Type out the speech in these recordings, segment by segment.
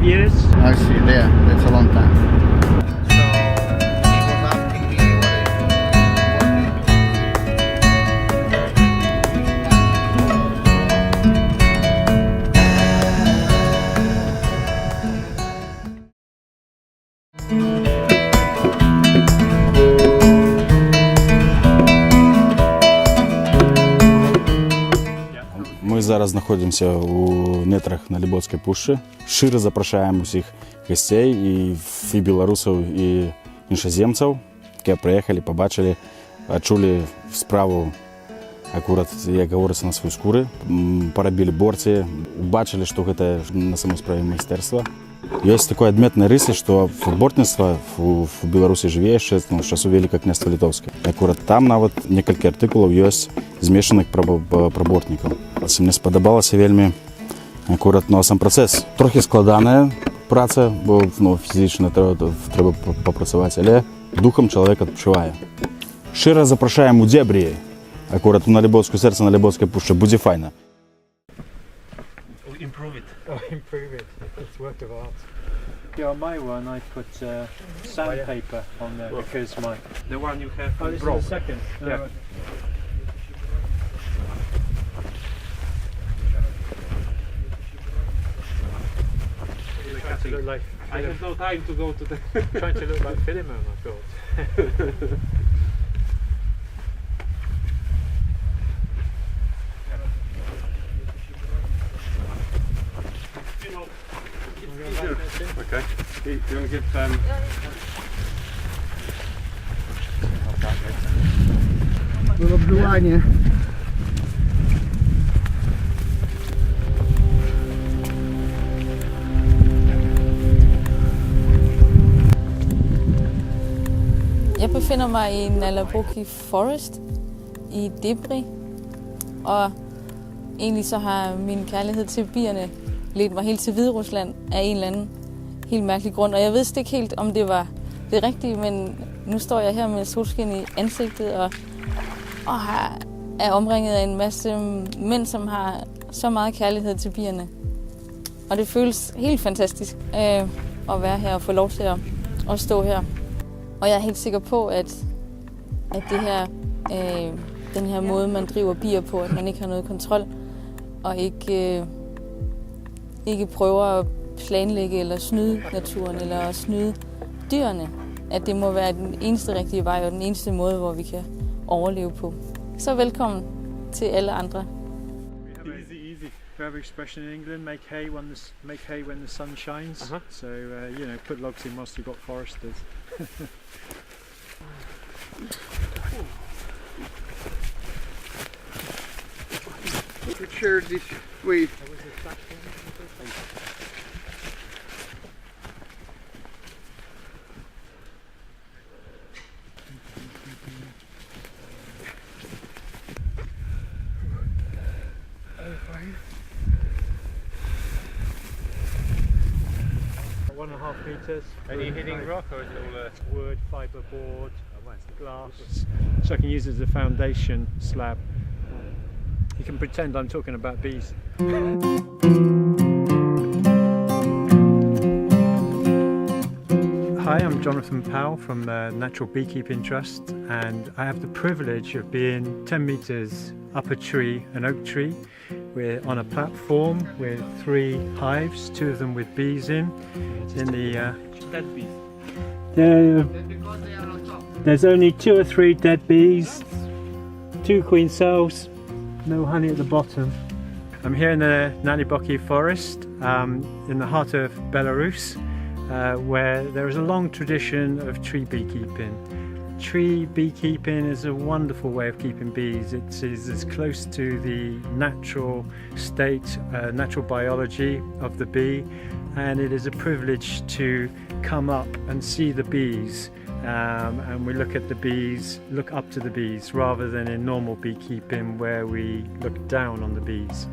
5 years. I see, there, that's a long time. Мы зараз знаходимся у нетрах на Лебоцкай пушчы. Шчыра запрашаем усіх гасцей і беларусаў, і іншаземцаў, якія прыехалі, пабачылі, адчулі справу акурат, як гаворыцца, на сваёй скуры, парабілі борці, убачылі, што гэта на самой справе майстэрства. Ёсць такое адметнае рысы, што бортніцтва в Беларусі жыве яшчэ з часу Вялікага княства Літоўскага. Акурат там нават некалькі артыкулаў ёсць змешаных пра бортнікаў. Мне спадабалася вельмі акурат сам працэс. Трохі складаная праца, бо фізічна трэба папрацаваць, але духам чалавек адпачывае. Шчыра запрашаем у дзебрі, акурат на Лебоцкую сэрца, на Лебоцкай пушчы, будзе файна. Improve it. Oh, improve it. It's work of art. Yeah, on my one I put sandpaper on there because the one you have broke. This is the second. Yeah. Trying to look like I have no time to go to the trying to look like Philemon, I thought. Okay. Do you want to give Вилобжування. Jeg befinder mig i Nalaboki Forest i Debri, og egentlig så har min kærlighed til bierne ledt mig helt til Hviderusland af en eller anden helt mærkelig grund. Og jeg vidste ikke helt, om det var det rigtige, men nu står jeg her med solskin i ansigtet og er omringet af en masse mænd, som har så meget kærlighed til bierne. Og det føles helt fantastisk at være her og få lov til at stå her. Og jeg er helt sikker på, at det her, den her måde, man driver bier på, at man ikke har noget kontrol og ikke prøver at planlægge eller snyde naturen eller at snyde dyrene, at det må være den eneste rigtige vej og den eneste måde, hvor vi kan overleve på. Så velkommen til alle andre. Easy. We have an expression in England: make hay when the sun shines. So put logs in whilst you've got foresters. Which shared this way. One and a half meters. Are you hitting rock or is it all wood, fibre board, glass? So I can use it as a foundation slab. You can pretend I'm talking about bees. Hi, I'm Jonathan Powell from the Natural Beekeeping Trust, and I have the privilege of being 10 metres up a tree, an oak tree. We're on a platform with 3 hives, 2 of them with bees in the dead bees. There's only 2 or 3 dead bees, 2 queen cells, no honey at the bottom. I'm here in the Naliboki forest in the heart of Belarus, where there is a long tradition of tree beekeeping. Tree beekeeping is a wonderful way of keeping bees. It is as close to the natural state, natural biology of the bee, and it is a privilege to come up and see the bees. And we look at the bees, look up to the bees, rather than in normal beekeeping where we look down on the bees.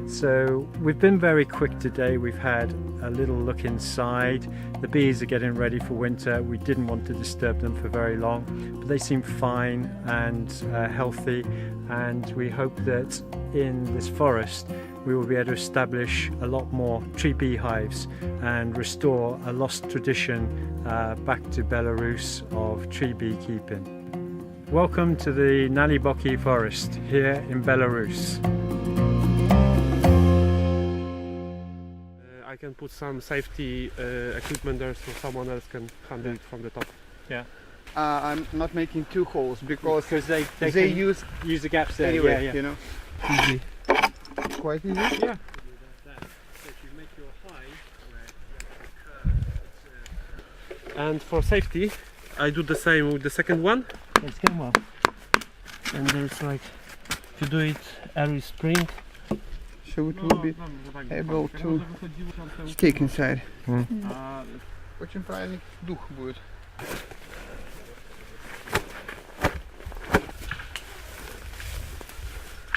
So we've been very quick today. We've had a little look inside. The bees are getting ready for winter. We didn't want to disturb them for very long, but they seem fine and healthy, and we hope that in this forest we will be able to establish a lot more tree beehives and restore a lost tradition back to Belarus of tree beekeeping. Welcome to the Naliboki forest here in Belarus. I can put some safety equipment there so someone else can handle it from the top. Yeah. I'm not making 2 holes because they they can use use the gaps there. anyway, yeah. you know. Easy. Quite easy. Yeah. And for safety, I do the same with the second one. Let's get one. And there's like, if you do it every spring. So it will be able to stick inside. Очень правильный дух будет.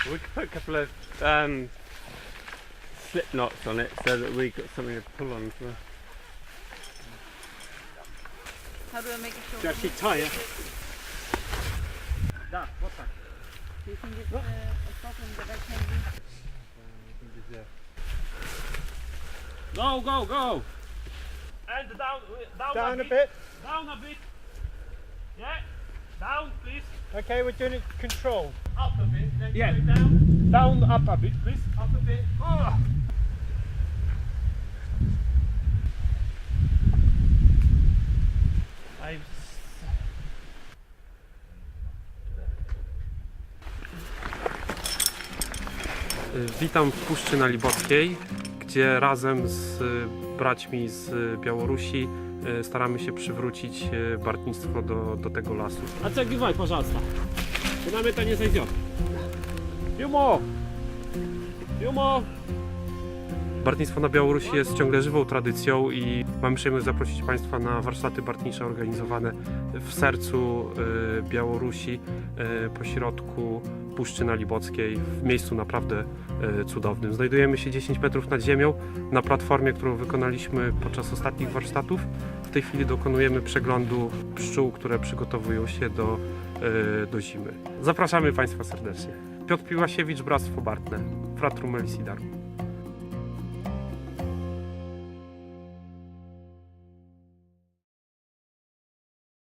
We could put a couple of slip knots on it so that we got something to pull on. So. How do I make it To short? actually tie it. Do you think it's a problem that I can do? Go, go, go! And down a bit. Down a bit. Yeah, down please. Okay, we're doing it controlled. Up a bit. Then yeah, down. Down, up a bit, please. Up a bit. Oh. Witam w Puszczy Nalibockiej, gdzie razem z braćmi z Białorusi staramy się przywrócić bartnictwo do tego lasu. Отсогивай, пожалуйста. Нам это не зайдет. Jumo! Jumo! Bartnictwo na Białorusi jest ciągle żywą tradycją i mamy przyjemność zaprosić Państwa na warsztaty bartnicze organizowane w sercu Białorusi, pośrodku Puszczy Nalibockiej, w miejscu naprawdę cudownym. Znajdujemy się 10 metrów nad ziemią na platformie, którą wykonaliśmy podczas ostatnich warsztatów. W tej chwili dokonujemy przeglądu pszczół, które przygotowują się do zimy. Zapraszamy Państwa serdecznie. Piotr Piłasiewicz, Bractwo Bartne, Fratrum Mellicidarum.